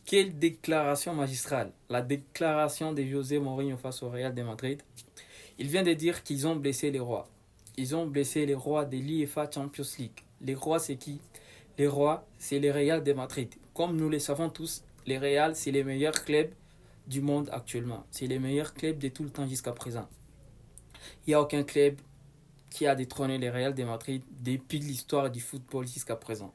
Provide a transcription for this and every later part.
Quelle déclaration magistrale! La déclaration de José Mourinho face au Real de Madrid. Il vient de dire qu'ils ont blessé les rois. Ils ont blessé les rois de l'UEFA Champions League. Les rois, c'est qui? Les rois, c'est le Real de Madrid. Comme nous le savons tous, les Real, c'est les meilleurs clubs du monde actuellement. C'est les meilleurs clubs de tout le temps jusqu'à présent. Il n'y a aucun club qui a détrôné les Real de Madrid depuis l'histoire du football jusqu'à présent.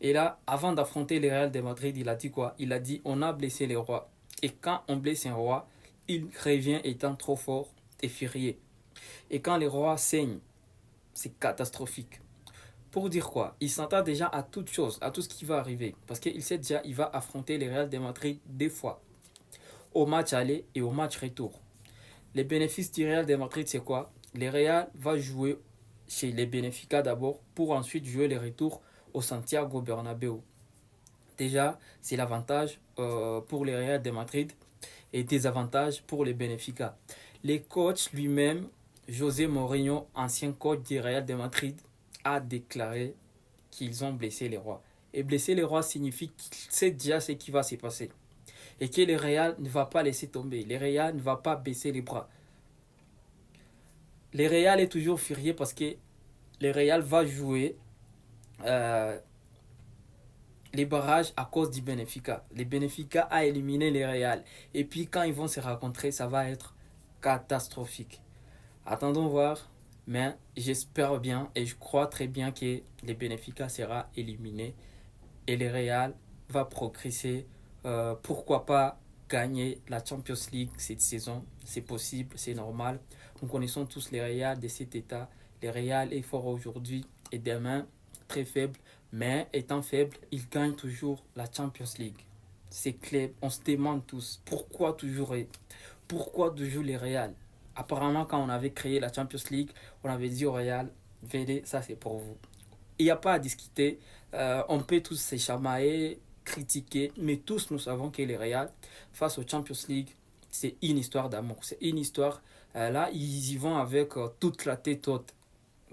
Et là, avant d'affronter les Real de Madrid, il a dit quoi? Il a dit on a blessé les rois. Et quand on blesse un roi, il revient étant trop fort et furieux. Et quand les rois saignent, c'est catastrophique. Pour dire quoi? Il s'entend déjà à toute chose, à tout ce qui va arriver. Parce qu'il sait déjà qu'il va affronter les Real de Madrid deux fois. Au match aller et au match retour. Les bénéfices du Real de Madrid, c'est quoi? Le Real va jouer chez les Benfica d'abord pour ensuite jouer les retours au Santiago Bernabéu. Déjà, c'est l'avantage pour le Real de Madrid et des avantages pour les Benfica. Les coachs lui-même, José Mourinho, ancien coach du Real de Madrid, a déclaré qu'ils ont blessé les rois. Et blesser les rois signifie qu'il sait déjà ce qui va se passer. Et que le Real ne va pas laisser tomber. Le Real ne va pas baisser les bras. Le Real est toujours furieux parce que le Real va jouer euh, les barrages à cause du Benfica. Le Benfica a éliminé les Real. Et puis quand ils vont se rencontrer, ça va être catastrophique. Attendons voir. Mais j'espère bien et je crois très bien que le Benfica sera éliminé et le Real va progresser. Pourquoi pas gagner la Champions League cette saison? C'est possible, c'est normal. Nous connaissons tous les Real de cet état. Le Real est fort aujourd'hui et demain très faible. Mais étant faible, il gagne toujours la Champions League. C'est clair, on se demande tous pourquoi toujours les Real. Apparemment, quand on avait créé la Champions League, on avait dit au Real, venez, ça c'est pour vous. Il n'y a pas à discuter. On peut tous se chamailler, critiquer, mais tous nous savons que les Real, face aux Champions League, c'est une histoire d'amour. C'est une histoire. Là, ils y vont avec toute la tête haute.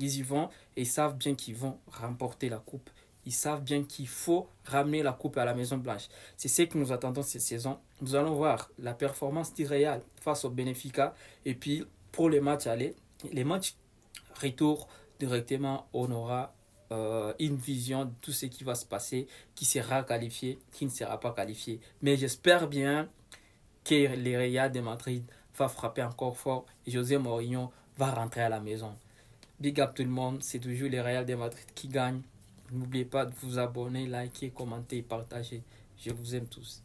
Ils y vont et ils savent bien qu'ils vont remporter la coupe. Ils savent bien qu'il faut ramener la coupe à la Maison Blanche. C'est ce que nous attendons cette saison. Nous allons voir la performance du Real face au Benfica. Et puis, pour les matchs aller, les matchs retour, directement, on aura une vision de tout ce qui va se passer, qui sera qualifié, qui ne sera pas qualifié. Mais j'espère bien que le Real de Madrid va frapper encore fort et José Mourinho va rentrer à la maison. Big up tout le monde, c'est toujours le Real de Madrid qui gagne. N'oubliez pas de vous abonner, liker, commenter et partager. Je vous aime tous.